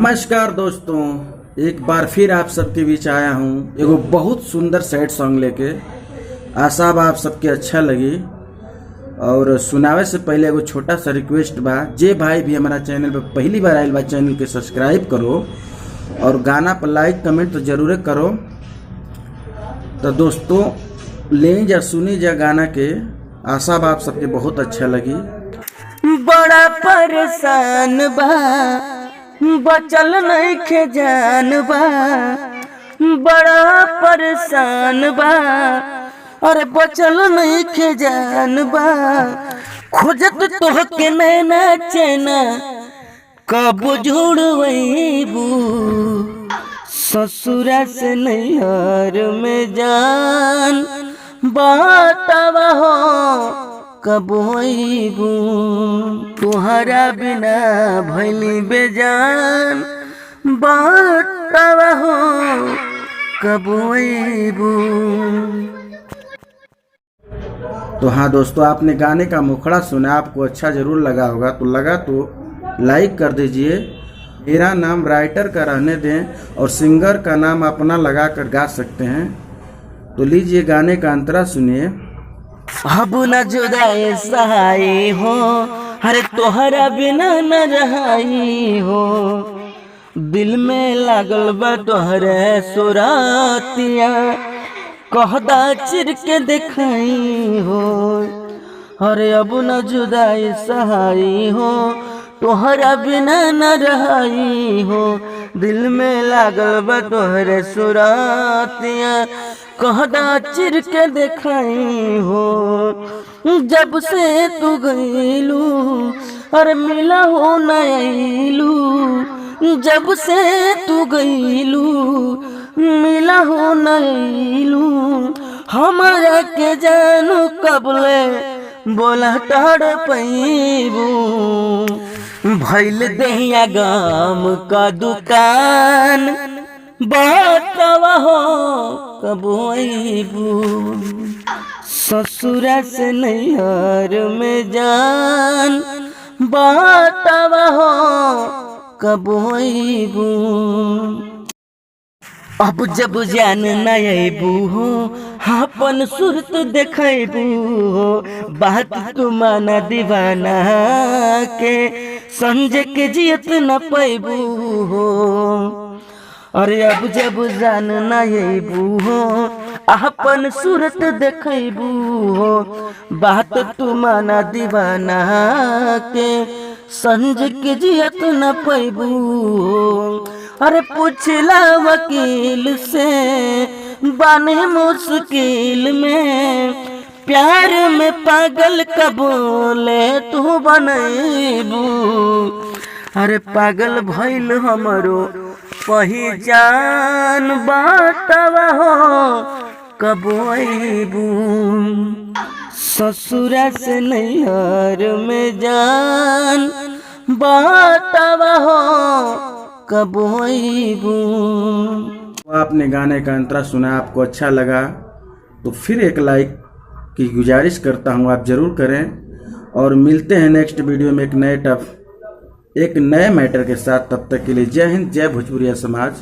नमस्कार दोस्तों, एक बार फिर आप सबके बीच आया हूँ एगो बहुत सुंदर सैड सॉन्ग लेके। आशा बा आप सबके अच्छा लगी। और सुनावे से पहले एगो छोटा सा रिक्वेस्ट बा, जे भाई भी हमारा चैनल पे पहली बार आयल बा चैनल के सब्सक्राइब करो और गाना पर लाइक कमेंट तो जरूर करो। तो दोस्तों ले जा सुनी जा गाना के, आशा बा आप सबके बहुत अच्छा लगी। बड़ा परेशान बा बचल नइखे जान बा, बड़ा परेशान बा अरे बचल नइखे जान बा। खोजत तोहके नैना चैना कब जुड़वैबू, ससुरा से नैहर में जान बाटवा हो कब होइबू। तुहरा बिना भइली बेजान बाटवा हो कब होइबू। तो हाँ दोस्तों, आपने गाने का मुखड़ा सुना, आपको अच्छा जरूर लगा होगा। तो लगा तो लाइक कर दीजिए। मेरा नाम राइटर का रहने दें और सिंगर का नाम अपना लगा कर गा सकते हैं। तो लीजिए गाने का अंतरा सुनिए। अब न जुदाई सहाई हो, अरे तोहरा बिना न रहाई हो। दिल में लागल बा तोहरे सुरातिया, कहदा चिर के दिखाई हो। अरे अब न जुदाई सहाई हो, तोहरा बिना न रहाई हो। दिल में लागल बा तोहरे सुरातिया, कहदा चिर के दिखाई हो। जब से तू गईलू अरे मिला हो न आईलू। जब से तू गईलू मिला हो न आईलू। हमारा के जानू कबले बोला टाड़ पैबू। भइल दहिया गाम का दुकान बाटवा हो कब आईबू। ससुरा से नैहर में जान बाटवा हो कब आईबू। अब जब जान न आईबू हो, अपन सूरत देखबू हो। बात तू माना दीवाना के, संजय के जियत न पैबू हो। अरे अब जब जान न आईबू हो, अपन सूरत देखबू हो। बात तू माना दीवाना के, संजय के जियत न पैबू हो। अरे पूछला वकील से बाने मुश्किल में, प्यार में पागल कबोले तू बनैबू। अरे पागल भइल हमरो पहचान बाटवा हो कब आईबू। ससुरा से नैहर में जान बाटवा हो कब आईबू। आपने गाने का अंतरा सुना, आपको अच्छा लगा तो फिर एक लाइक की गुजारिश करता हूँ, आप जरूर करें। और मिलते हैं नेक्स्ट वीडियो में एक नए मैटर के साथ। तब तक के लिए जय हिंद, जय भोजपुरिया समाज।